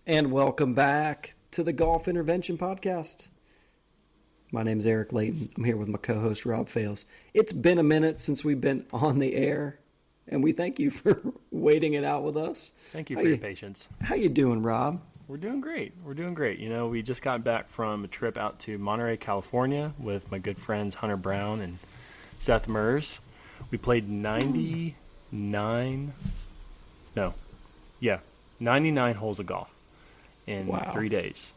And welcome back to the Golf Intervention Podcast. My name is Eric Layton. I'm here with my co-host, Rob Fales. It's been a minute since we've been on the air, and we thank you for waiting it out with us. Thank you for your patience. How you doing, Rob? We're doing great. You know, we just got back from a trip out to Monterey, California with my good friends Hunter Brown and Seth Mers. We played 99 holes of golf in 3 days.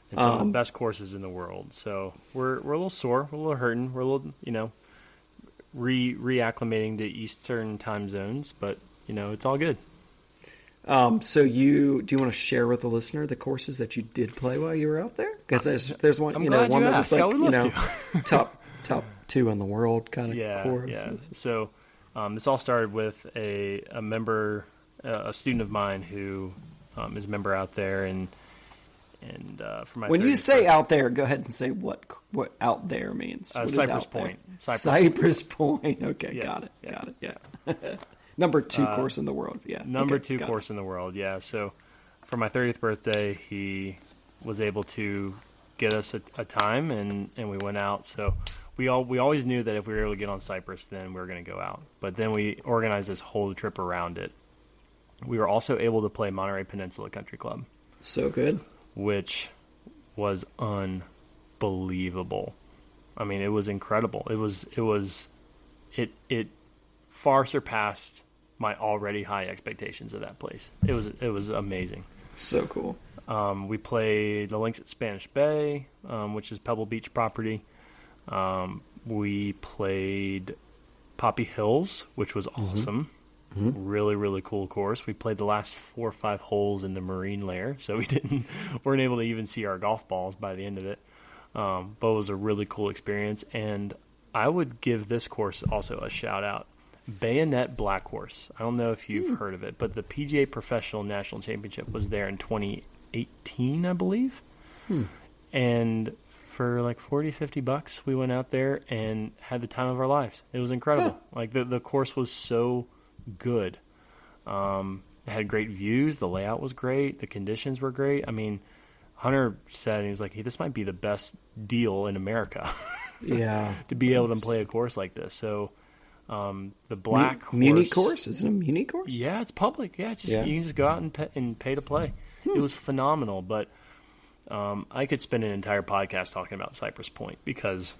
And some of the best courses in the world. So we're a little sore, we're a little hurting, we're a little, reacclimating to Eastern time zones, but, it's all good. So do you want to share with the listener the courses that you did play while you were out there? Because there's one, one that was like, top two in the world kind of course. Yeah. So this all started with a member, a student of mine who is a member out there, and for my when you say out there, go ahead and say what out there means. Cypress Point. Cypress Point. Okay, got it. Yeah. Number 2 course in the world. Yeah. Number 2 course in the world. Yeah. So for my 30th birthday, he was able to get us a time, and we went out. So we always knew that if we were able to get on Cypress, then we were going to go out. But then we organized this whole trip around it. We were also able to play Monterey Peninsula Country Club. So good. Which was unbelievable. I mean, it was incredible. It far surpassed my already high expectations of that place. It was amazing. So cool. We played the links at Spanish Bay, which is Pebble Beach property. We played Poppy Hills, which was awesome. Mm-hmm. Really, really cool course. We played the last 4 or 5 holes in the marine layer, so we weren't able to even see our golf balls by the end of it. But it was a really cool experience, and I would give this course also a shout out. Bayonet Black Horse. I don't know if you've heard of it, but the PGA Professional National Championship was there in 2018, I believe. And for like $40-$50, we went out there and had the time of our lives. It was incredible. Like the course was so good. It had great views. The layout was great. The conditions were great. I mean, Hunter said, he was like, hey, this might be the best deal in America. Yeah. To be able to play a course like this. So the Black Horse. Muni course? Is it a muni course? Yeah, it's public. Yeah, you can just go out and pay to play. It was phenomenal. But I could spend an entire podcast talking about Cypress Point because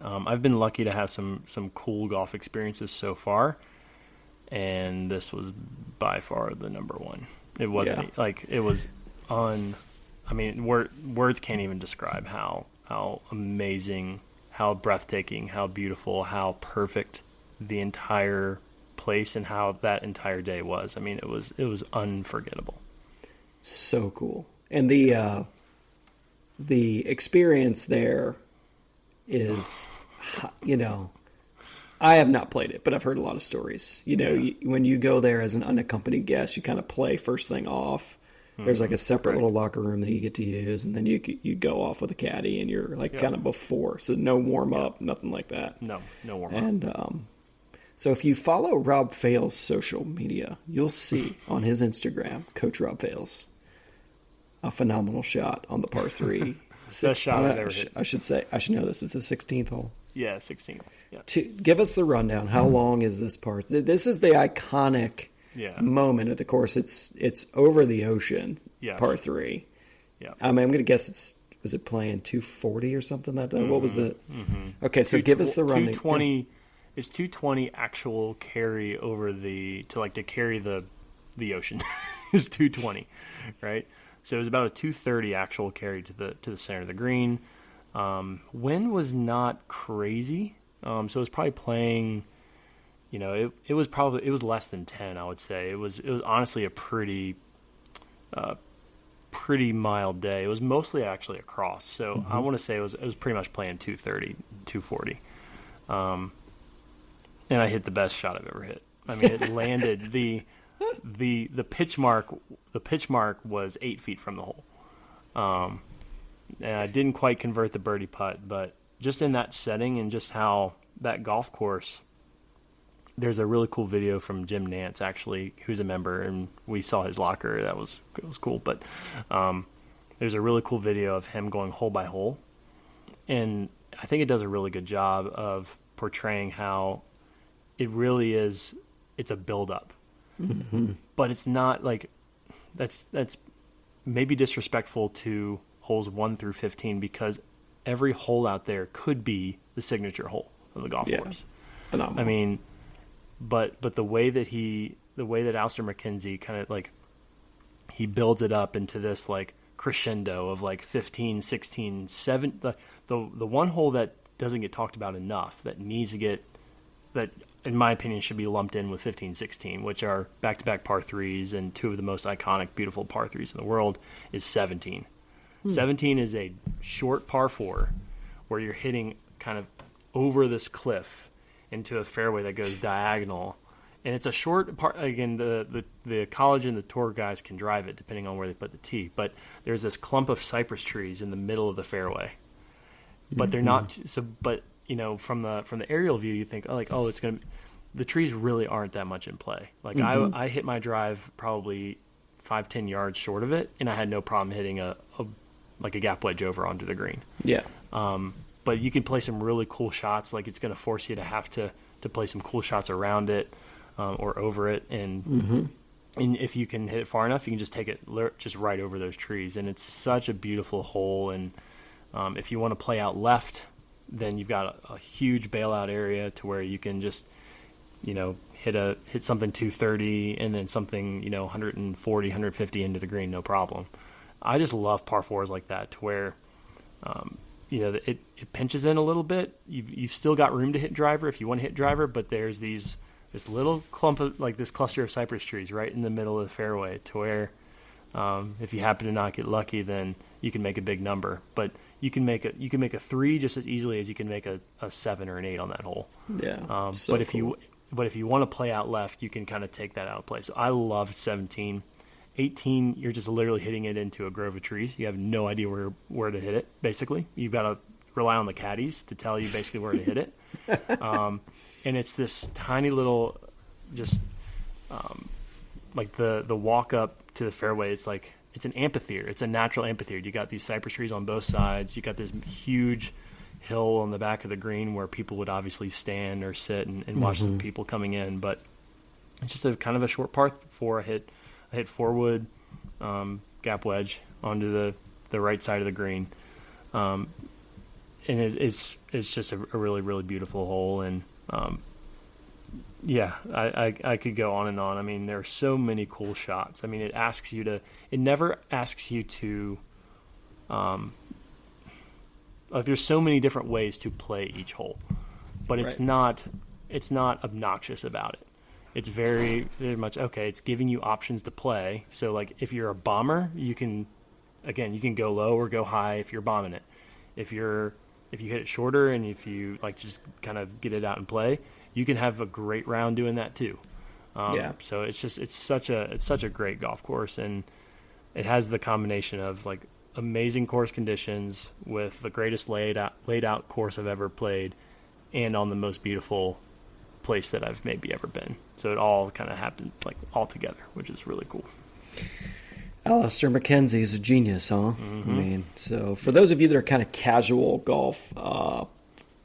I've been lucky to have some cool golf experiences so far. And this was by far the number one. It wasn't it was I mean, words can't even describe how amazing, how breathtaking, how beautiful, how perfect the entire place and how that entire day was. I mean, it was unforgettable. So cool. And the experience there is, I have not played it, but I've heard a lot of stories. When you go there as an unaccompanied guest, you kind of play first thing off. There's like a separate little locker room that you get to use, and then you go off with a caddy, and you're kind of before, so no warm up, nothing like that. No warm up. And so if you follow Rob Fales' social media, you'll see on his Instagram, Coach Rob Fales, a phenomenal shot on the par 3. Best shot I've ever hit. I should know this is the 16th hole. Yeah, 16th. Yeah. Give us the rundown. How long is this par? This is the iconic moment of the course. It's over the ocean, par 3. Yeah. I mean, I'm going to guess was it playing 240 or something that day? What was the? Mm-hmm. Okay, so give us the rundown. 220. It's 220 actual carry over to carry the ocean is 220, right? So it was about a 230 actual carry to the center of the green. Wind was not crazy, so it was probably playing. It was less than 10, I would say. It was honestly a pretty mild day. It was mostly actually across, so I want to say it was pretty much playing 230, 240. And I hit the best shot I've ever hit. I mean, it landed the pitch mark. The pitch mark was 8 feet from the hole. And I didn't quite convert the birdie putt, but just in that setting and just how that golf course, there's a really cool video from Jim Nance, actually, who's a member, and we saw his locker. It was cool. But there's a really cool video of him going hole by hole, and I think it does a really good job of portraying how it really is. It's a build-up, but it's not like that's maybe disrespectful to holes 1 through 15, because every hole out there could be the signature hole of the golf course. Phenomenal. I mean, but the way that Alister McKenzie kind of like, he builds it up into this like crescendo of like 15, 16, 7, the one hole that doesn't get talked about enough, that needs to get, that in my opinion should be lumped in with 15, 16, which are back-to-back par 3s and two of the most iconic, beautiful par 3s in the world, is 17. 17 is a short par 4 where you're hitting kind of over this cliff into a fairway that goes diagonal. And it's a short part. Again, the college and the tour guys can drive it depending on where they put the tee. But there's this clump of cypress trees in the middle of the fairway. But they're not so. But you know, from the aerial view, you think, it's gonna. The trees really aren't that much in play. Like I hit my drive probably 5-10 yards short of it, and I had no problem hitting a gap wedge over onto the green. Yeah. But you can play some really cool shots. Like, it's going to force you to have to play some cool shots around it or over it. And if you can hit it far enough, you can just take it just right over those trees. And it's such a beautiful hole. And if you want to play out left, then you've got a huge bailout area to where you can just, hit something 230 and then something, 140, 150 into the green, no problem. I just love par 4s like that, to where, it pinches in a little bit. You've still got room to hit driver if you want to hit driver, but there's this little clump of, like, this cluster of cypress trees right in the middle of the fairway, to where if you happen to not get lucky, then you can make a big number. But you can make a 3 just as easily as you can make a 7 or an 8 on that hole. Yeah. But if you want to play out left, you can kind of take that out of play. So I loved 17. 18, you're just literally hitting it into a grove of trees. You have no idea where to hit it, basically. You've got to rely on the caddies to tell you basically where to hit it. And it's this tiny little, just like the walk up to the fairway, it's like, it's an amphitheater. It's a natural amphitheater. You got these cypress trees on both sides. You got this huge hill on the back of the green where people would obviously stand or sit and watch the people coming in. But it's just a kind of a short par 4. I hit 4-wood gap wedge onto the right side of the green. And it's just a really, really beautiful hole. And I could go on and on. I mean, there are so many cool shots. I mean, it never asks you to, there's so many different ways to play each hole, but it's not obnoxious about it. It's very, very much, okay, it's giving you options to play. So, like, if you're a bomber, you can go low or go high if you're bombing it. If you hit it shorter and if you, like, just kind of get it out and play, you can have a great round doing that too. So it's such a great golf course, and it has the combination of, like, amazing course conditions with the greatest laid out course I've ever played, and on the most beautiful place that I've maybe ever been. So it all kind of happened, like, all together, which is really cool. Alister McKenzie is a genius, huh? I mean, so for those of you that are kind of casual golf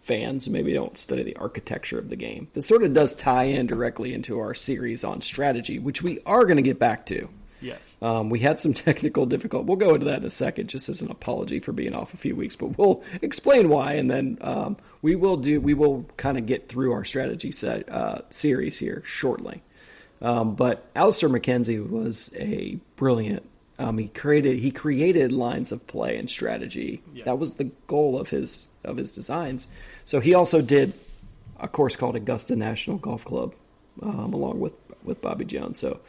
fans, maybe don't study the architecture of the game, this sort of does tie in directly into our series on strategy, which we are going to get back to. Yes. We had some technical difficulty. We'll go into that in a second, just as an apology for being off a few weeks, but we'll explain why, and then we will kind of get through our strategy series here shortly. But Alister McKenzie was a brilliant. He created lines of play and strategy. Yeah. That was the goal of his designs. So he also did a course called Augusta National Golf Club, along with Bobby Jones. So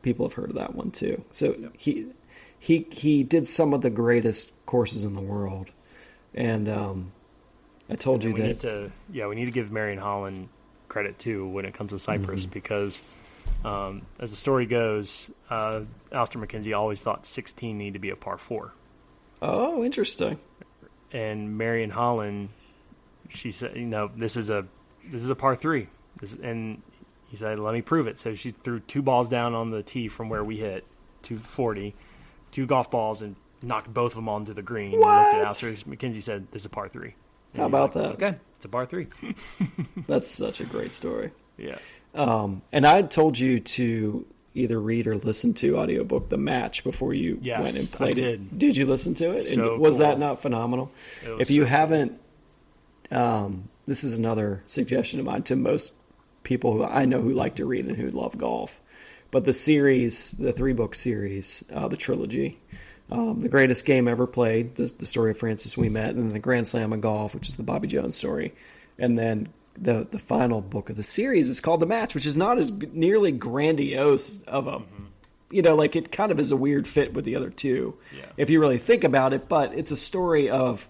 people have heard of that one too. So he did some of the greatest courses in the world. And I told you that we need to give Marion Holland credit too when it comes to Cypress, because as the story goes, Alister McKenzie always thought 16 needed to be a par 4. Oh, interesting. And Marion Holland, she said, this is a par 3. And he said, let me prove it. So she threw 2 balls down on the tee from where we hit, 240, 2 golf balls, and knocked both of them onto the green. What? And looked at Alistair. Mackenzie said, this is a par 3. And how about that? Okay, it's a par 3. That's such a great story. Yeah. And I had told you to either read or listen to audiobook The Match before you went and played it. Did you listen to it? So and was cool. that not phenomenal? If you haven't, this is another suggestion of mine to most people who I know who like to read and who love golf. But the series, the 3-book series, the trilogy, The Greatest Game Ever Played, the story of Francis Ouimet, and then The Grand Slam of Golf, which is the Bobby Jones story. And then the final book of the series is called The Match, which is not as nearly grandiose of a, like it kind of is a weird fit with the other two, if you really think about it. But it's a story of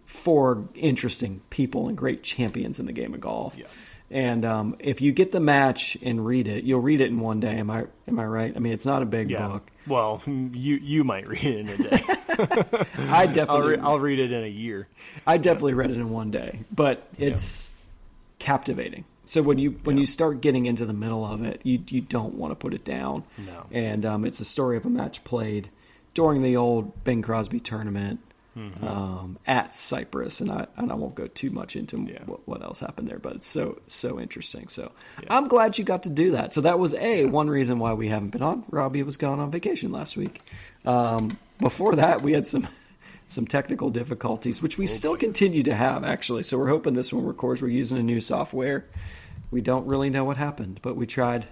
4 interesting people and great champions in the game of golf. Yeah. And if you get The Match and read it, you'll read it in one day. Am I right? I mean, it's not a big book. Well, you might read it in a day. I definitely. I'll read it in a year. I definitely read it in one day, but it's captivating. So when you start getting into the middle of it, you don't want to put it down. No. And it's a story of a match played during the old Bing Crosby tournament. At Cyprus, and I won't go too much into what else happened there, but it's so interesting. So I'm glad you got to do that. So that was one reason why we haven't been on. Robbie was gone on vacation last week. Before that, we had some technical difficulties, which we still continue to have, actually. So we're hoping this one records. We're using a new software. We don't really know what happened, but we tried,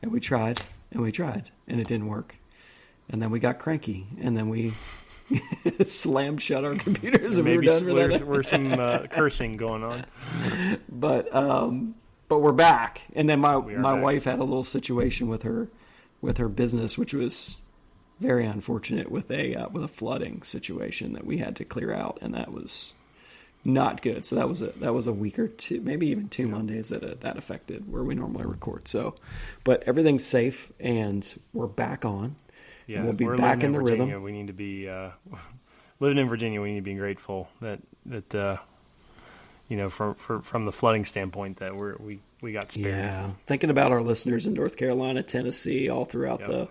and we tried, and we tried, and it didn't work. And then we got cranky, and then we slammed shut our computers and maybe we're done with that. We're some cursing going on. But we're back. And then my wife had a little situation with her business, which was very unfortunate with a flooding situation that we had to clear out, and that was not good. So that was a week or two, maybe even 2 Mondays that affected where we normally record. So, but everything's safe and we're back on. Yeah, we'll be back in the Virginia, rhythm. We need to be living in Virginia. We need to be grateful that from the flooding standpoint that we got spared. Yeah, thinking about our listeners in North Carolina, Tennessee, all throughout the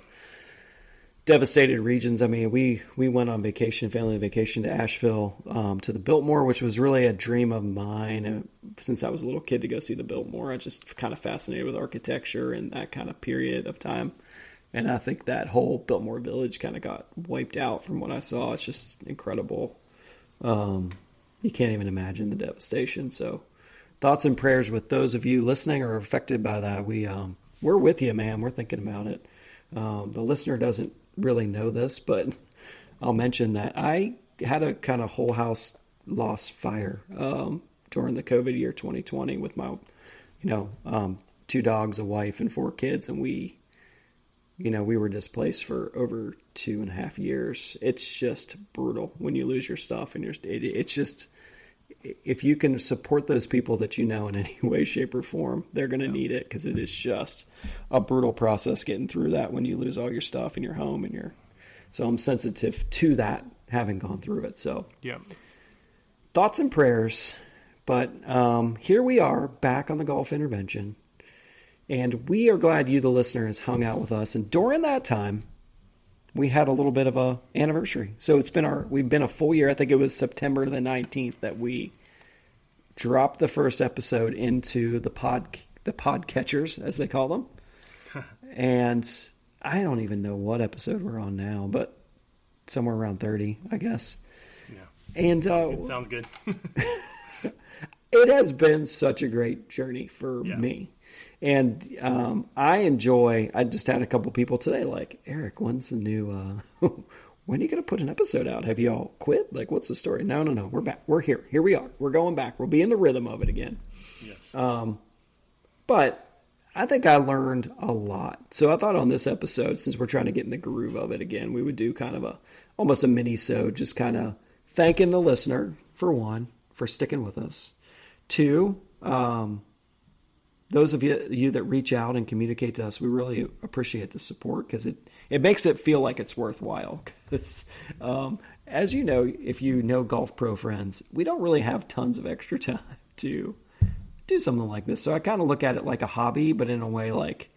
devastated regions. I mean, we went on vacation, family vacation to Asheville, to the Biltmore, which was really a dream of mine. And since I was a little kid to go see the Biltmore, I just kind of fascinated with architecture and that kind of period of time. And I think that whole Biltmore Village kind of got wiped out from what I saw. It's just incredible. You can't even imagine the devastation. So thoughts and prayers with those of you listening or affected by that. We're with you, man. We're thinking about it. The listener doesn't really know this, but I'll mention that I had a kind of whole house lost fire during the COVID year 2020 with my, 2 dogs, a wife, and 4 kids, and we were displaced for over 2.5 years. It's just brutal when you lose your stuff, and it's just, if you can support those people that you know in any way, shape, or form, they're going to need it, because it is just a brutal process getting through that when you lose all your stuff in your home so I'm sensitive to that, having gone through it. So thoughts and prayers. But here we are back on the Golf Intervention. And we are glad you, the listener, has hung out with us. And during that time, we had a little bit of a anniversary. So we've been a full year. I think it was September the 19th that we dropped the first episode into the podcatchers, as they call them. And I don't even know what episode we're on now, but somewhere around 30, I guess. Yeah. And sounds good. It has been such a great journey for me. And I just had a couple people today like, Eric, when's the new, when are you going to put an episode out? Have you all quit? Like, what's the story? No, we're back. We're here. Here we are. We're going back. We'll be in the rhythm of it again. Yes. But I think I learned a lot. So I thought on this episode, since we're trying to get in the groove of it again, we would do kind of almost a mini-sode, just kind of thanking the listener, for one, for sticking with us. 2, those of you that reach out and communicate to us, we really appreciate the support, because it makes it feel like it's worthwhile. Because, as you know, if you know Golf Pro friends, we don't really have tons of extra time to do something like this. So I kind of look at it like a hobby, but in a way like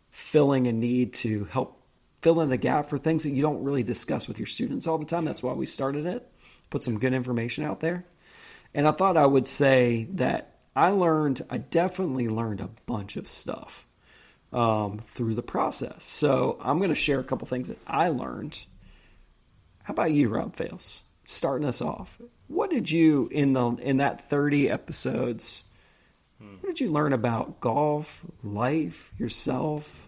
filling a need to help fill in the gap for things that you don't really discuss with your students all the time. That's why we started it. Put some good information out there. And I thought I would say that I definitely learned a bunch of stuff through the process. So I'm going to share a couple things that I learned. How about you, Rob Fales? Starting us off. What did you, in that 30 episodes, what did you learn about golf, life, yourself,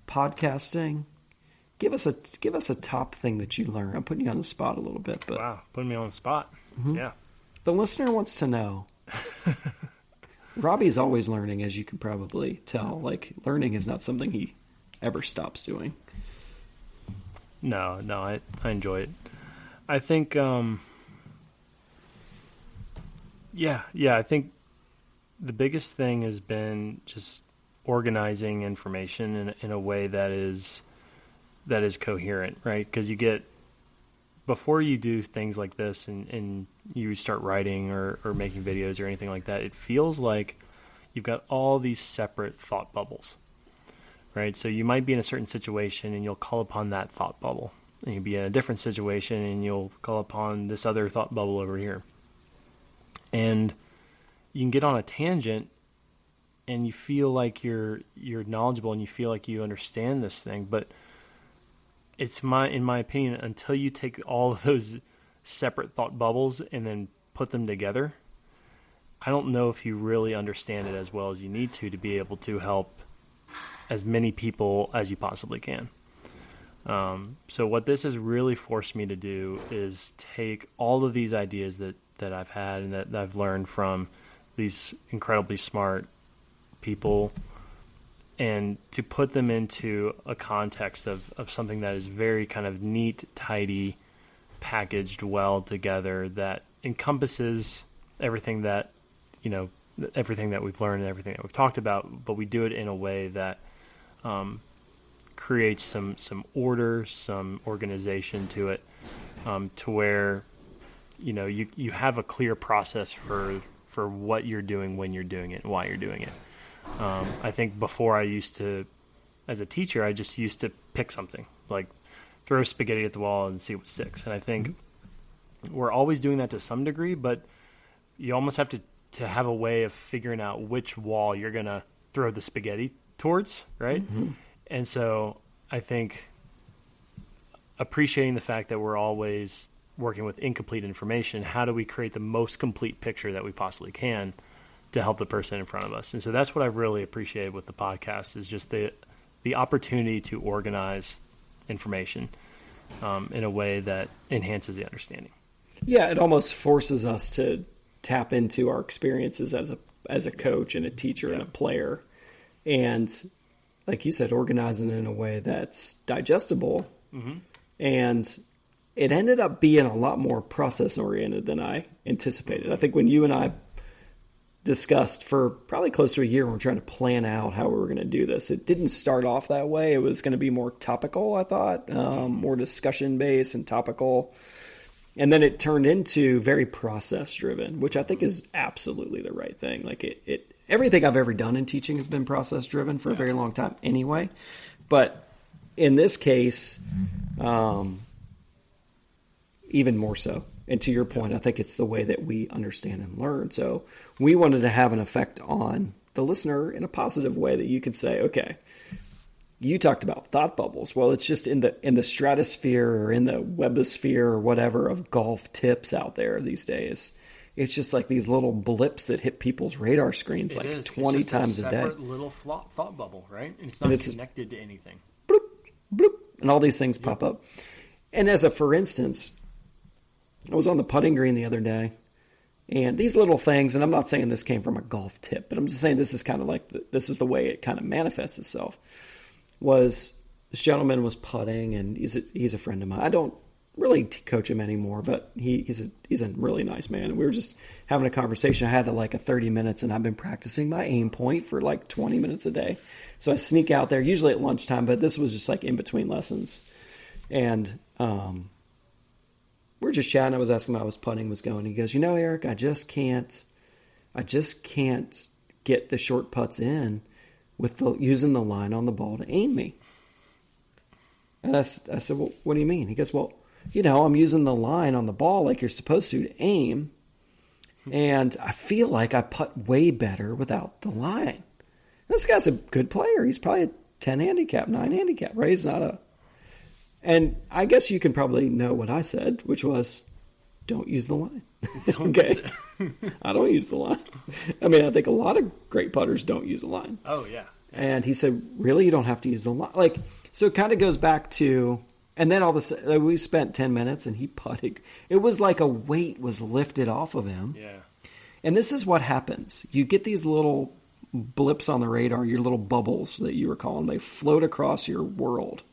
podcasting? Give us a top thing that you learned. I'm putting you on the spot a little bit, but wow, putting me on the spot. Mm-hmm. Yeah. The listener wants to know. Robbie's always learning, as you can probably tell. Like, learning is not something he ever stops doing. No, I enjoy it. I think, I think the biggest thing has been just organizing information in a way that is coherent, right? Because before you do things like this and you start writing or making videos or anything like that, it feels like you've got all these separate thought bubbles, right? So you might be in a certain situation and you'll call upon that thought bubble. And you'll be in a different situation and you'll call upon this other thought bubble over here. And you can get on a tangent and you feel like you're knowledgeable and you feel like you understand this thing, but in my opinion, until you take all of those separate thought bubbles and then put them together, I don't know if you really understand it as well as you need to be able to help as many people as you possibly can. So what this has really forced me to do is take all of these ideas that I've had and that I've learned from these incredibly smart people and to put them into a context of something that is very kind of neat, tidy, packaged well together that encompasses everything that, everything that we've learned and everything that we've talked about, but we do it in a way that creates some order, some organization to it, to where, you have a clear process for what you're doing, when you're doing it, and why you're doing it. I think before as a teacher, I just used to pick something, like throw spaghetti at the wall and see what sticks. And I think we're always doing that to some degree, but you almost have to have a way of figuring out which wall you're going to throw the spaghetti towards, right? Mm-hmm. And so I think appreciating the fact that we're always working with incomplete information, how do we create the most complete picture that we possibly can to help the person in front of us? And so that's what I've really appreciated with the podcast is just the opportunity to organize information in a way that enhances the understanding. Yeah, it almost forces us to tap into our experiences as a coach and a teacher and a player. And like you said, organizing it in a way that's digestible. Mm-hmm. And it ended up being a lot more process-oriented than I anticipated. I think when you and I discussed for probably close to a year when we're trying to plan out how we were going to do this, it didn't start off that way. It was going to be more topical, I thought, more discussion-based and topical. And then it turned into very process-driven, which I think is absolutely the right thing. Like everything I've ever done in teaching has been process-driven for a very long time anyway. But in this case, even more so. And to your point, I think it's the way that we understand and learn. So we wanted to have an effect on the listener in a positive way that you could say, okay, you talked about thought bubbles. Well, it's just in the stratosphere or in the webosphere or whatever of golf tips out there these days. It's just like these little blips that hit people's radar screens 20 times a day. It's a separate little thought bubble, right? And it's not connected to anything. Bloop, bloop, and all these things pop up. And for instance, I was on the putting green the other day, and these little things, and I'm not saying this came from a golf tip, but I'm just saying this is kind of like, this is the way it kind of manifests itself, was this gentleman was putting, and he's a friend of mine. I don't really coach him anymore, but he's a really nice man. And we were just having a conversation. I had 30 minutes, and I've been practicing my aim point for 20 minutes a day. So I sneak out there, usually at lunchtime, but this was just in between lessons. And we're just chatting. I was asking him how his putting was going. He goes, Eric, I just can't get the short putts in with using the line on the ball to aim me. And I said, well, what do you mean? He goes, well, I'm using the line on the ball like you're supposed to aim. And I feel like I putt way better without the line. This guy's a good player. He's probably a 10 handicap, 9 handicap, right? He's not a... And I guess you can probably know what I said, which was, don't use the line. Okay? I don't use the line. I mean, I think a lot of great putters don't use the line. Oh, yeah. And he said, really? You don't have to use the line? Like, so it kind of goes back to... And then all of a sudden, we spent 10 minutes and he putted. It was like a weight was lifted off of him. Yeah. And this is what happens. You get these little blips on the radar, your little bubbles that you were calling. They float across your world.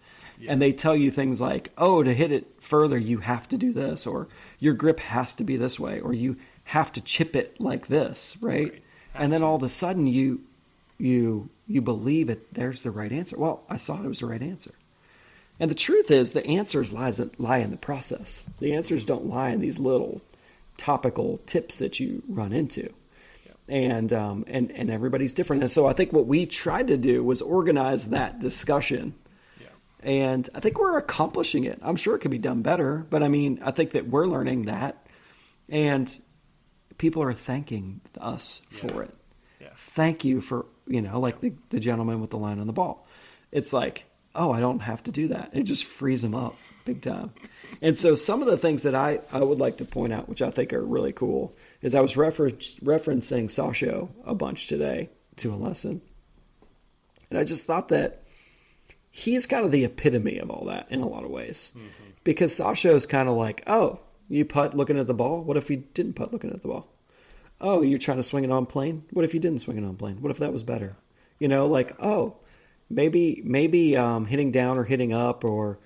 Yeah. And they tell you things like, oh, to hit it further, you have to do this. Or your grip has to be this way. Or you have to chip it like this, right? And then all of a sudden you believe it. There's the right answer. Well, I thought it was the right answer. And the truth is, the answers lie in the process. The answers don't lie in these little topical tips that you run into. Yeah. And everybody's different. And so I think what we tried to do was organize that discussion. Yeah. And I think we're accomplishing it. I'm sure it could be done better, but I mean, I think that we're learning that. And people are thanking us for it. Yeah. Thank you for, like the gentleman with the line on the ball. It's like, oh, I don't have to do that. It just frees them up big time. And so some of the things that I would like to point out, which I think are really cool, is I was referencing Sasho a bunch today to a lesson. And I just thought that he's kind of the epitome of all that in a lot of ways. Mm-hmm. Because Sasho is kind of like, oh, you putt looking at the ball? What if you didn't putt looking at the ball? Oh, you're trying to swing it on plane? What if you didn't swing it on plane? What if that was better? Maybe hitting down or hitting up, or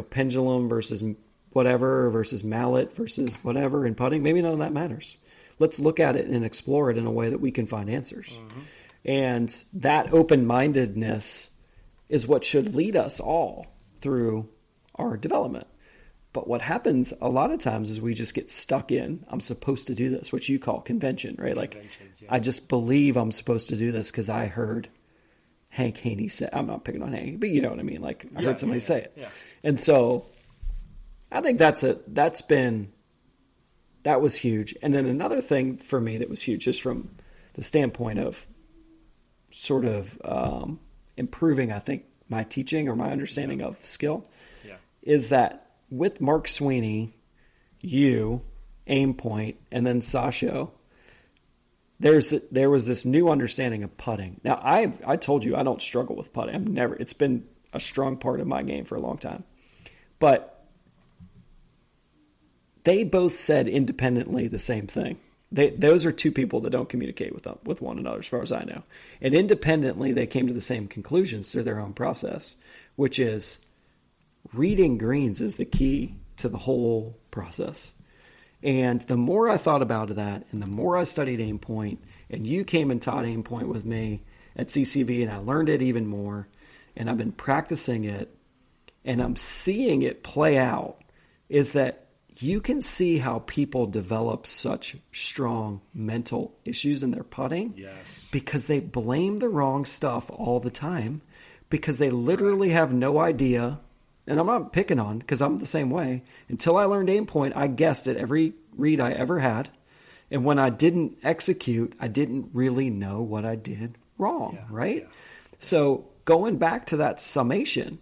pendulum versus whatever versus mallet versus whatever in putting. Maybe none of that matters. Let's look at it and explore it in a way that we can find answers. Mm-hmm. And that open-mindedness is what should lead us all through our development. But what happens a lot of times is we just get stuck in, I'm supposed to do this, which you call convention, right? Like, yeah. I just believe I'm supposed to do this because I heard Hank Haney say, I'm not picking on Hank, but you know what I mean? Like, I heard somebody say it. Yeah. And so I think that was huge. And then another thing for me that was huge, just from the standpoint of sort of improving, I think, my teaching or my understanding of skill, is that with Mark Sweeney, you, Aim Point, and then Sasho, there was this new understanding of putting. Now, I told you I don't struggle with putting. It's been a strong part of my game for a long time. But they both said independently the same thing. Those are two people that don't communicate with one another, as far as I know. And independently, they came to the same conclusions through their own process, which is reading greens is the key to the whole process. And the more I thought about that, and the more I studied Aim Point, and you came and taught Aim Point with me at CCV, and I learned it even more, and I've been practicing it, and I'm seeing it play out, is that you can see how people develop such strong mental issues in their putting because they blame the wrong stuff all the time, because they literally have no idea. And I'm not picking on, because I'm the same way. Until I learned Aim Point, I guessed at every read I ever had. And when I didn't execute, I didn't really know what I did wrong, right? Yeah. So going back to that summation,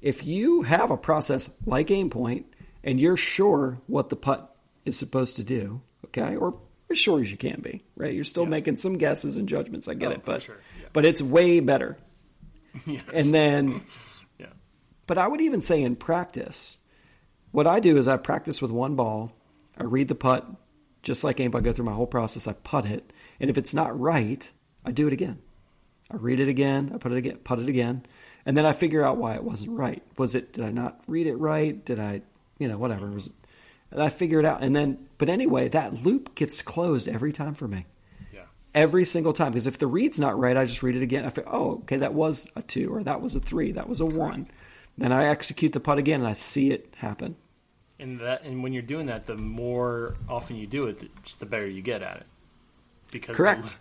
if you have a process like Aim Point and you're sure what the putt is supposed to do, okay, or as sure as you can be, right? You're still making some guesses and judgments. I get it, but but it's way better. Yes. And then... But I would even say in practice, what I do is I practice with one ball. I read the putt, just like Aim Point. I go through my whole process. I putt it. And if it's not right, I do it again. I read it again. I putt it again. And then I figure out why it wasn't right. Did I not read it right? Did I, whatever. And I figure it out. And then, but anyway, that loop gets closed every time for me. Yeah. Every single time. Because if the read's not right, I just read it again. I figure, oh, okay, that was a 2, or that was a 3, that was a 1. Then I execute the putt again, and I see it happen. And when you're doing that, the more often you do it, just the better you get at it. Because correct.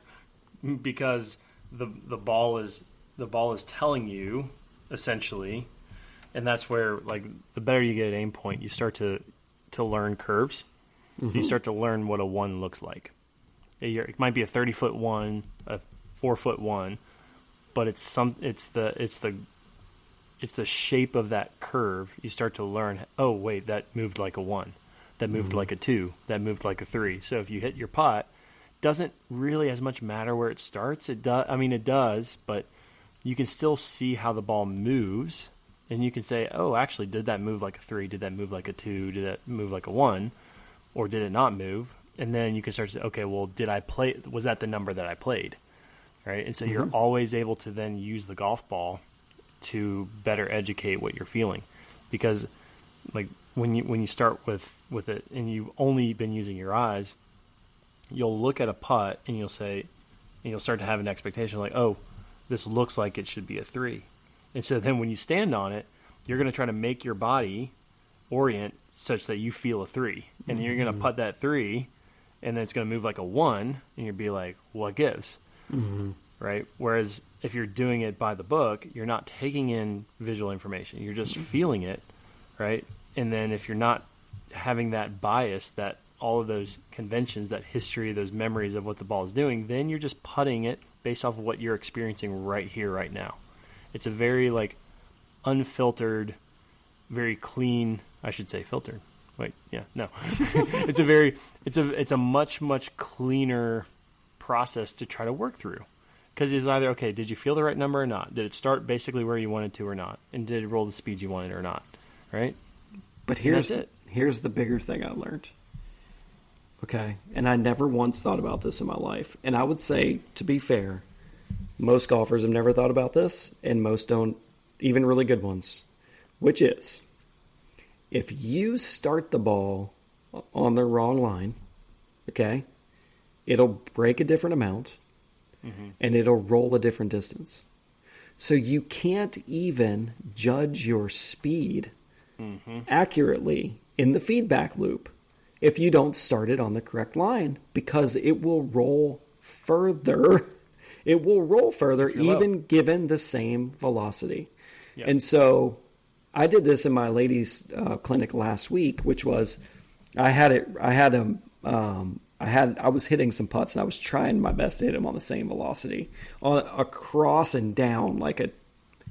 because the ball is telling you essentially, and that's where like the better you get at aim point, you start to learn curves. So you start to learn what a 1 looks like. It might be a 30-foot 1, a 4-foot 1, but it's the shape of that curve. You start to learn, oh wait, that moved like a 1, that moved like a 2, that moved like a 3. So if you hit your putt, doesn't really as much matter where it starts. It does, but you can still see how the ball moves, and you can say, oh, actually, did that move like a 3? Did that move like a 2? Did that move like a 1? Or did it not move? And then you can start to say, okay, well, was that the number that I played? Right? And so you're always able to then use the golf ball to better educate what you're feeling. Because like when you start with it and you've only been using your eyes, you'll look at a putt and you'll start to have an expectation like, oh, this looks like it should be a 3. And so then when you stand on it, you're going to try to make your body orient such that you feel a 3. And then you're going to putt that 3, and then it's going to move like a 1, and you'll be like, what gives? Right? Whereas if you're doing it by the book, you're not taking in visual information. You're just feeling it, right? And then if you're not having that bias, that all of those conventions, that history, those memories of what the ball is doing, then you're just putting it based off of what you're experiencing right here, right now. It's a very like unfiltered, very clean, I should say filtered. Wait, yeah, no. It's a much cleaner process to try to work through. Because it's either, okay, did you feel the right number or not? Did it start basically where you wanted to or not? And did it roll the speed you wanted or not? Right? But here's the bigger thing I learned. Okay, and I never once thought about this in my life. And I would say, to be fair, most golfers have never thought about this, and most don't, even really good ones, which is, if you start the ball on the wrong line, okay, it'll break a different amount, and it'll roll a different distance. So you can't even judge your speed accurately in the feedback loop if you don't start it on the correct line, because it will roll further. It will roll further even given the same velocity. Yep. And so I did this in my ladies' clinic last week, which was I was hitting some putts and I was trying my best to hit them on the same velocity, across and down, it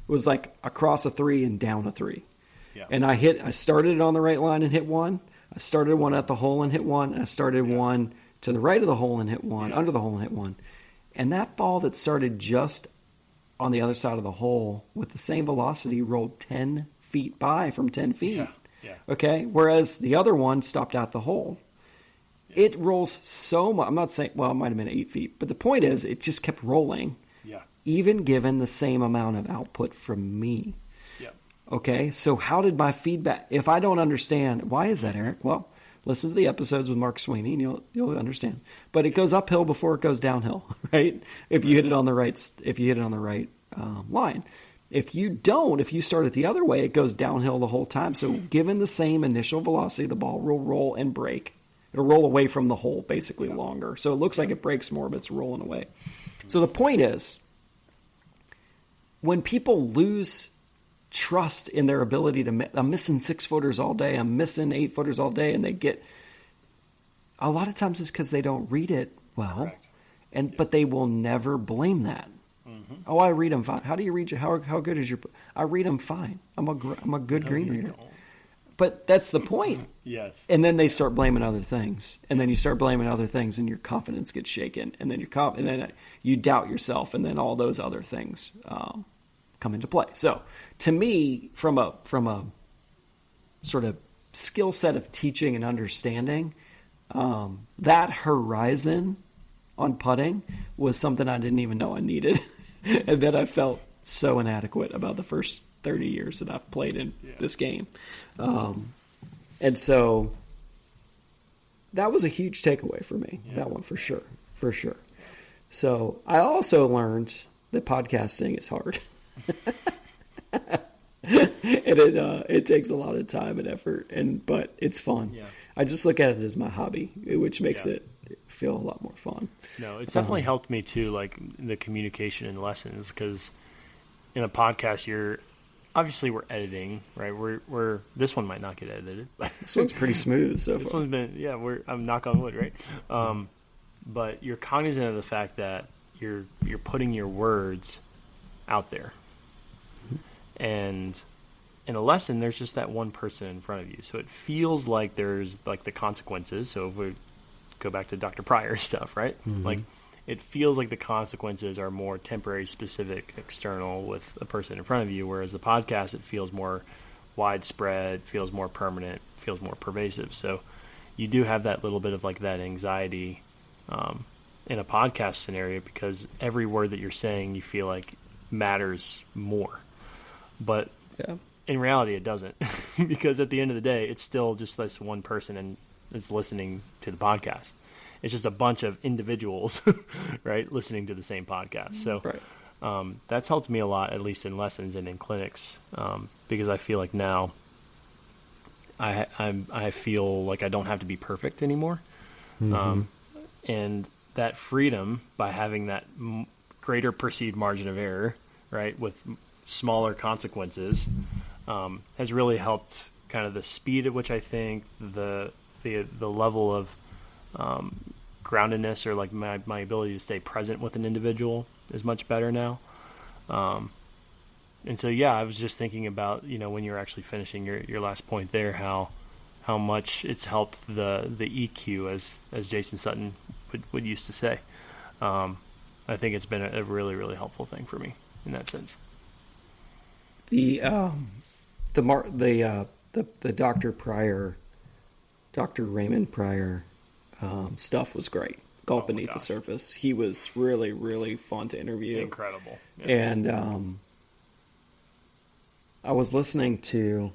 was like across a 3 and down a 3. Yeah. And I started it on the right line and hit one. I started one at the hole and hit one. And I started one to the right of the hole and hit one, under the hole and hit one. And that ball that started just on the other side of the hole with the same velocity rolled 10 feet by from 10 feet. Yeah. Yeah. Okay? Whereas the other one stopped at the hole. Yeah. It rolls so much. I'm not saying, well, it might have been 8 feet. But the point is, it just kept rolling. Yeah. Even given the same amount of output from me. Yeah. Okay? So how did my feedback, if I don't understand, why is that, Eric? Well, listen to the episodes with Mark Sweeney and you'll understand. But it goes uphill before it goes downhill, right? If you hit it on the right, line. If you start it the other way, it goes downhill the whole time. So given the same initial velocity, the ball will roll and break. It'll roll away from the hole basically longer. So it looks like it breaks more, but it's rolling away. So the point is, when people lose trust in their ability to, I'm missing 6-footers all day, I'm missing 8-footers all day, and they get, a lot of times it's because they don't read it well, but they will never blame that. Mm-hmm. Oh, I read them fine. How do you read? How good is your? I read them fine. I'm a good green reader. But that's the point. Yes. And then they start blaming other things, and then you start blaming other things, and your confidence gets shaken, and then and then you doubt yourself, and then all those other things come into play. So, to me, from a sort of skill set of teaching and understanding, that horizon on putting was something I didn't even know I needed, and that I felt so inadequate about the first 30 years that I've played in this game. And so that was a huge takeaway for me, that one for sure. So I also learned that podcasting is hard. And it takes a lot of time and effort, but it's fun. Yeah. I just look at it as my hobby, which makes it feel a lot more fun. No, it's definitely helped me too, like the communication in lessons, because in a podcast, we're editing, right? We're this one might not get edited. This one's pretty smooth so far. This one's been, I'm knock on wood, right? But you're cognizant of the fact that you're putting your words out there. And in a lesson, there's just that one person in front of you. So it feels like there's like the consequences. So if we go back to Dr. Pryor stuff, right? Like it feels like the consequences are more temporary, specific, external with the person in front of you. Whereas the podcast, it feels more widespread, feels more permanent, feels more pervasive. So you do have that little bit of like that anxiety in a podcast scenario, because every word that you're saying you feel like matters more. But in reality, it doesn't, because at the end of the day, it's still just this one person and it's listening to the podcast. It's just a bunch of individuals, right, listening to the same podcast. So that's helped me a lot, at least in lessons and in clinics, because I feel like now I feel like I don't have to be perfect anymore. And that freedom, by having that greater perceived margin of error, right, with smaller consequences, has really helped kind of the speed at which I think, the level of groundedness, or like my ability to stay present with an individual is much better now. And so, I was just thinking about, when you're actually finishing your last point there, how much it's helped the EQ, as Jason Sutton would used to say. I think it's been a really, really helpful thing for me in that sense. The Dr. Raymond Pryor stuff was great. Golf Beneath the Surface. He was really, really fun to interview. Incredible. Yeah. And I was listening to,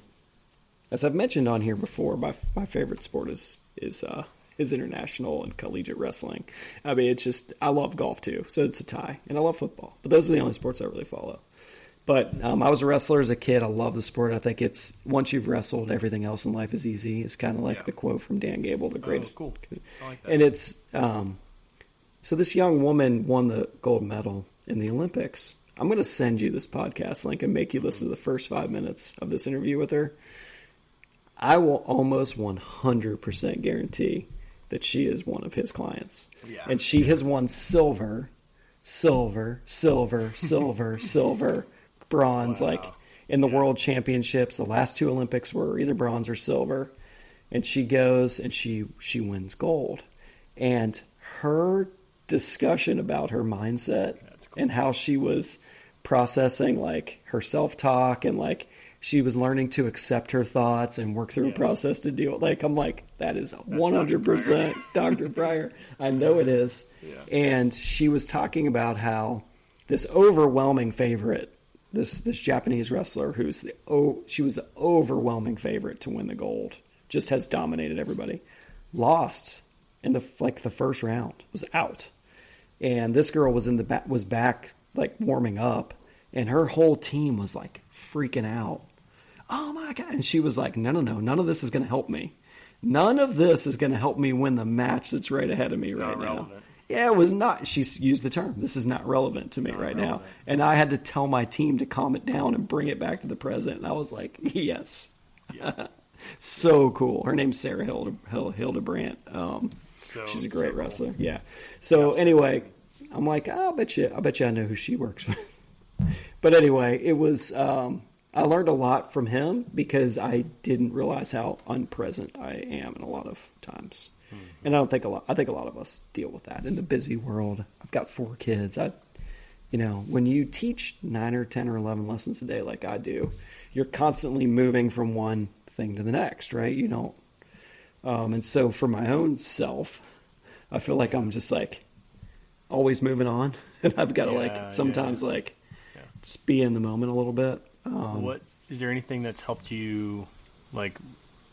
as I've mentioned on here before, my favorite sport is international and collegiate wrestling. I mean, it's just, I love golf too, so it's a tie. And I love football. But those are the only sports I really follow. But I was a wrestler as a kid. I love the sport. I think it's, once you've wrestled, everything else in life is easy. It's kind of like the quote from Dan Gable, the greatest. Oh, cool. I like that. And it's, so this young woman won the gold medal in the Olympics. I'm going to send you this podcast link and make you listen to the first 5 minutes of this interview with her. I will almost 100% guarantee that she is one of his clients. Yeah. And she has won silver, bronze, like in the world championships. The last two Olympics were either bronze or silver. And she goes and she wins gold. And her discussion about her mindset and how she was processing like her self-talk, and like she was learning to accept her thoughts and work through a process to deal with, like, I'm like, that is 100% Dr. Pryor. I know it is. Yeah. And she was talking about how this overwhelming favorite, this Japanese wrestler she was the overwhelming favorite to win the gold, just has dominated everybody, lost in the first round, was out. And this girl was was back like warming up, and her whole team was like freaking out. Oh my God. And she was like, no, none of this is going to help me. None of this is going to help me win the match that's right ahead of me right now. Yeah, it was not. She used the term, this is not relevant to me right now. And I had to tell my team to calm it down and bring it back to the present. And I was like, yes. Yeah. So cool. Her name's Sarah Hildebrandt. She's a great wrestler. Cool. Yeah. So anyway, I'm like, I bet you I know who she works with. But anyway, it was, I learned a lot from him because I didn't realize how unpresent I am in a lot of times. Mm-hmm. And I think a lot of us deal with that in the busy world. I've got 4 kids. When you teach 9 or 10 or 11 lessons a day, like I do, you're constantly moving from one thing to the next, right? You don't, and so for my own self, I feel like I'm just like always moving on, and I've got to sometimes just be in the moment a little bit. What is there anything that's helped you, like,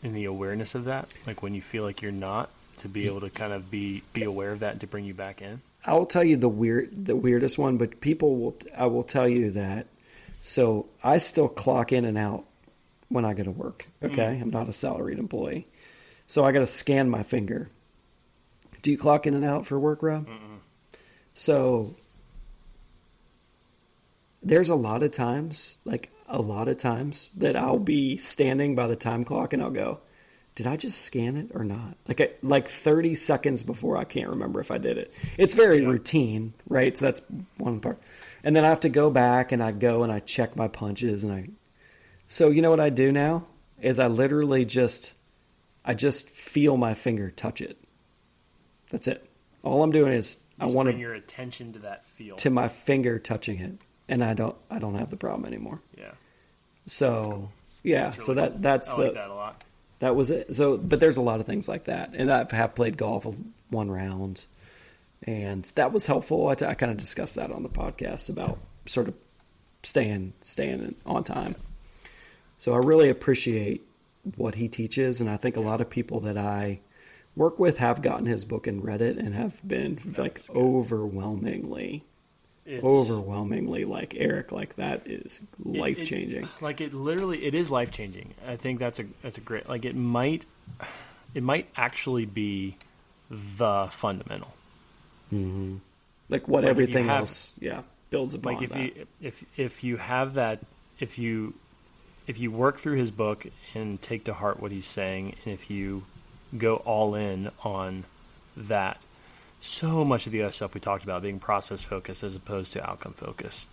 in the awareness of that? Like when you feel like you're not, to be able to kind of be aware of that and to bring you back in? I will tell you the weirdest one, but I will tell you that. So I still clock in and out when I go to work. Okay. I'm not a salaried employee. So I got to scan my finger Do you clock in and out for work, Rob? So there's a lot of times that I'll be standing by the time clock and I'll go, did I just scan it or not? Like 30 seconds before, I can't remember if I did it. It's very routine, right? So that's one part. And then I have to go back and I go and I check my punches so you know what I do now is I literally just feel my finger touch it. That's it. All I'm doing is I want to bring your attention to that feel, to my finger touching it, and I don't have the problem anymore. Yeah. So cool. yeah, really so that's I like that a lot. That was it. So, but there's a lot of things like that, and I have played golf one round, and that was helpful. I kind of discussed that on the podcast about sort of staying on time. So I really appreciate what he teaches, and I think a lot of people that I work with have gotten his book and read it and have been like overwhelmingly like, Eric, like that is life changing. It is life changing. I think that's a great, like, it might actually be the fundamental. Mm-hmm. Like what everything else builds upon. Like that. if you have that, if you work through his book and take to heart what he's saying, and if you go all in on that, so much of the other stuff we talked about being process focused as opposed to outcome focused,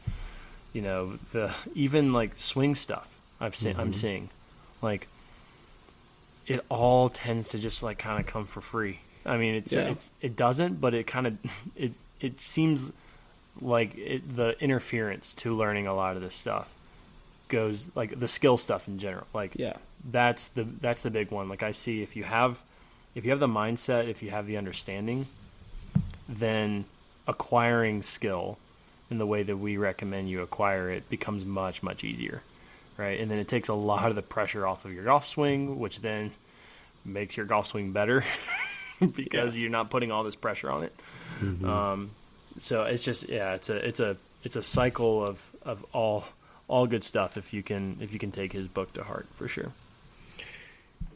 even like swing stuff I'm seeing, like, it all tends to just like kind of come for free. I mean, it doesn't, but it kind of it seems like the interference to learning a lot of this stuff goes, like, the skill stuff in general. Like, that's the big one. Like, I see if you have the mindset, if you have the understanding, then acquiring skill in the way that we recommend you acquire it becomes much, much easier, right? And then it takes a lot of the pressure off of your golf swing, which then makes your golf swing better because you're not putting all this pressure on it. Mm-hmm. So it's just, it's a cycle of all good stuff if you can take his book to heart, for sure.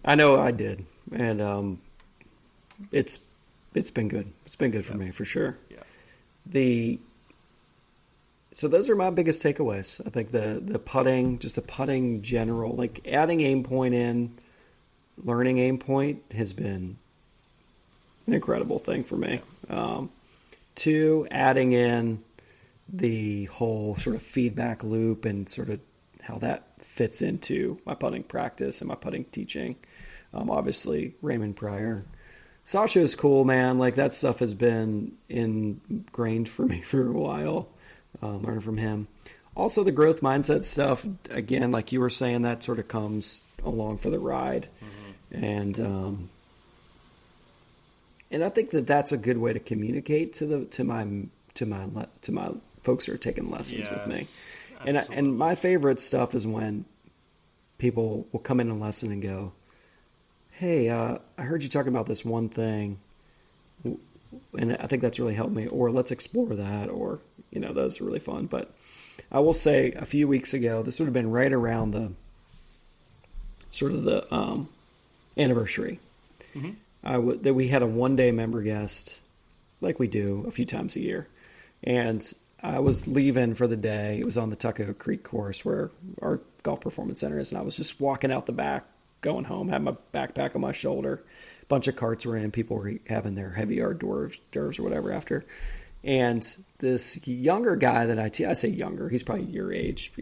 I know I did, and it's been good. It's been good for me, for sure. Yeah. So those are my biggest takeaways. I think the putting, just the putting general, like adding aim point in, learning aim point has been an incredible thing for me. Two, adding in the whole sort of feedback loop and sort of how that fits into my putting practice and my putting teaching. Obviously, Raymond Pryor. Sasha is cool, man. Like, that stuff has been ingrained for me for a while, learning from him. Also, the growth mindset stuff, again, like you were saying, that sort of comes along for the ride. Mm-hmm. And I think that's a good way to communicate to my folks who are taking lessons with me. And my favorite stuff is when people will come in a lesson and go, hey, I heard you talking about this one thing, and I think that's really helped me, or let's explore that, or, those are really fun. But I will say, a few weeks ago, this would have been right around the anniversary, mm-hmm. That we had a one-day member guest, like we do a few times a year, and I was leaving for the day. It was on the Tuckahoe Creek course where our golf performance center is, and I was just walking out the back, going home, had my backpack on my shoulder. A bunch of carts were in. People were having their heavy hors d'oeuvres or whatever after. And this younger guy that I say younger, he's probably your age,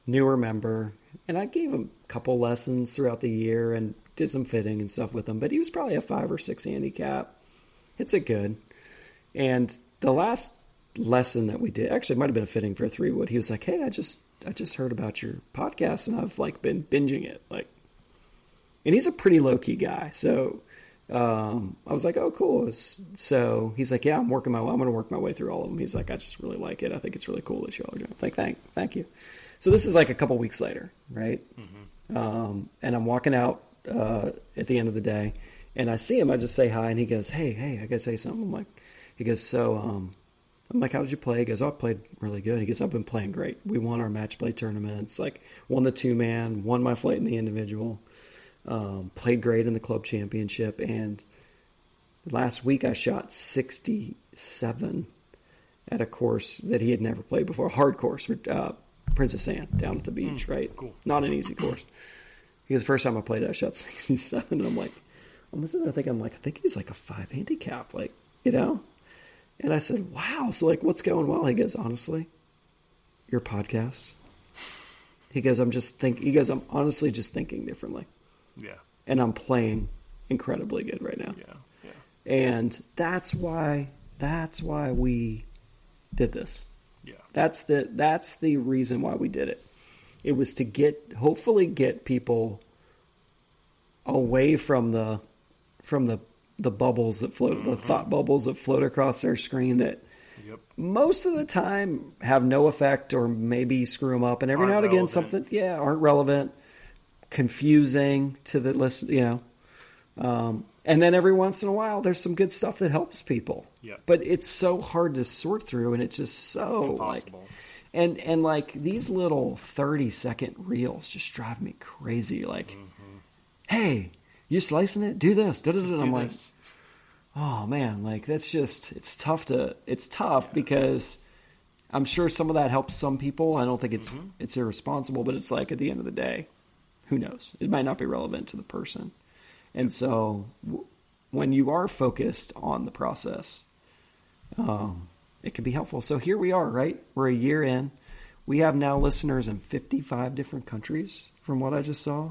newer member. And I gave him a couple lessons throughout the year and did some fitting and stuff with him. But he was probably a 5 or 6 handicap. Hits it good. And the last lesson that we did, actually it might have been a fitting for a 3-wood. He was like, hey, I just heard about your podcast and I've like been binging it. And he's a pretty low key guy. So, I was like, oh, cool. So he's like, yeah, I'm going to work my way through all of them. He's like, I just really like it. I think it's really cool that you all are doing it. It's like, thank you. So this is like a couple weeks later. Right. Mm-hmm. And I'm walking out, at the end of the day and I see him, I just say hi and he goes, hey, I gotta say something. He goes, I'm like, how did you play? He goes, I played really good. He goes, I've been playing great. We won our match play tournaments, like won the 2-man, won my flight in the individual. Played great in the club championship, and last week I shot 67 at a course that he had never played before, a hard course, Princess Anne, down at the beach, right? Cool. Not an easy course. Because the first time I played it, I shot 67, and I'm sitting there thinking, I think he's like a 5 handicap, And I said, wow, so what's going well? He goes, honestly, your podcast. He goes, I'm honestly just thinking differently. Yeah. And I'm playing incredibly good right now. Yeah. And that's why we did this. Yeah. That's the reason why we did it. It was to hopefully get people away from the bubbles that float, the thought bubbles that float across their screen that most of the time have no effect or maybe screw them up. And every now and again, aren't relevant, confusing to the list, and then every once in a while, there's some good stuff that helps people. Yep. But it's so hard to sort through, and it's just so impossible. And these little 30-second reels just drive me crazy. Hey, you slicing it? Do this. I'm like, oh man, that's just, it's tough because I'm sure some of that helps some people. I don't think it's irresponsible, but it's at the end of the day, who knows? It might not be relevant to the person. And so when you are focused on the process, it can be helpful. So here we are, right? We're a year in. We have now listeners in 55 different countries from what I just saw.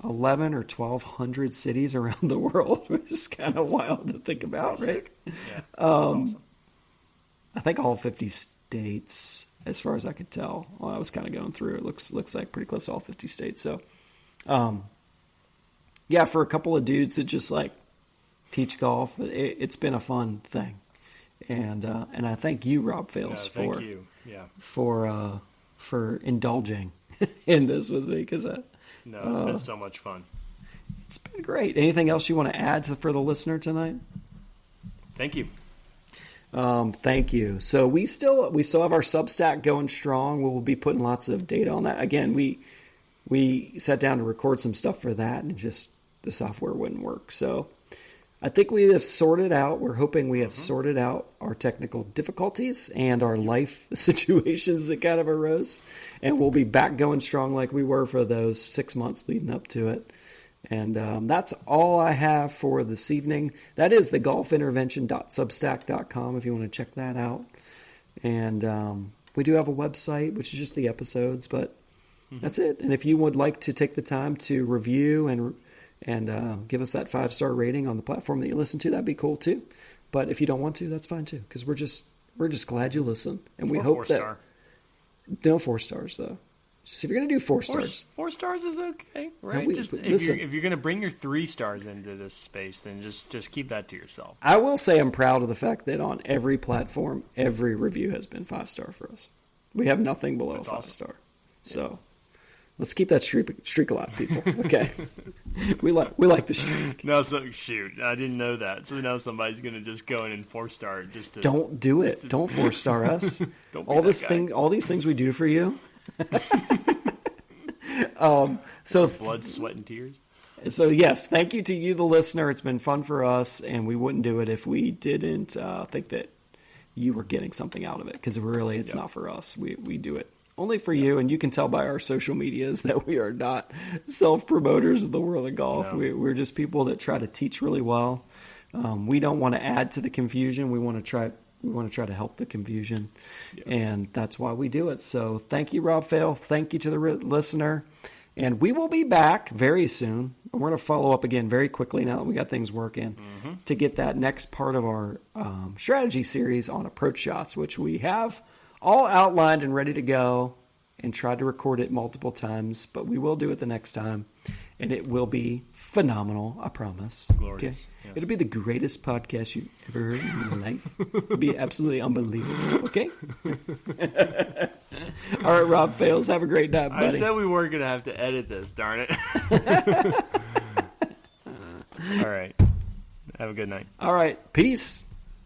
11 or 1,200 cities around the world, which is kind of wild to think about, right? Yeah, that's awesome. I think all 50 states, as far as I could tell. Well, I was kind of going through. It looks like pretty close to all 50 states. So, for a couple of dudes that just teach golf, it's been a fun thing. And I thank you, Rob Fales, for indulging in this with me because it's been so much fun. It's been great. Anything else you want to add for the listener tonight? Thank you. Thank you. So we still have our Substack going strong. We'll be putting lots of data on that. Again, we sat down to record some stuff for that, and just the software wouldn't work. So I think we have sorted out. We're hoping we have sorted out our technical difficulties and our life situations that kind of arose, and we'll be back going strong like we were for those 6 months leading up to it. And that's all I have for this evening. That is the golfintervention.substack.com if you want to check that out. And we do have a website, which is just the episodes, but that's it. And if you would like to take the time to review and give us that 5-star rating on the platform that you listen to, that'd be cool too. But if you don't want to, that's fine too, because we're just glad you listen, and we hope that no 4 stars though. Just if you're gonna do 4 stars, 4 stars is okay, right? No, if you're gonna bring your 3 stars into this space, then just keep that to yourself. I will say I'm proud of the fact that on every platform, every review has been 5-star for us. We have nothing below That's 5-star. awesome. So. Let's keep that streak alive, people. Okay, we like the streak. No, so shoot, I didn't know that. So now somebody's gonna just go in and 4-star just to. Don't do it. Don't 4-star us. All these things we do for you. So blood, sweat, and tears. So yes, thank you to you, the listener. It's been fun for us, and we wouldn't do it if we didn't think that you were getting something out of it. Because really, it's not for us. We do it only for you, and you can tell by our social medias that we are not self-promoters of the world of golf. No. We're just people that try to teach really well. We don't want to add to the confusion. We want to try to help the confusion, and that's why we do it. So thank you, Rob Fale. Thank you to the listener, and we will be back very soon. We're going to follow up again very quickly now that we got things working to get that next part of our strategy series on approach shots, which we have all outlined and ready to go, and tried to record it multiple times, but we will do it the next time, and it will be phenomenal, I promise. Glorious. Okay? Yes. It'll be the greatest podcast you've ever heard in your life. It'll be absolutely unbelievable, okay? All right, Rob Fales, have a great night, buddy. I said we weren't going to have to edit this, darn it. All right. Have a good night. All right, peace.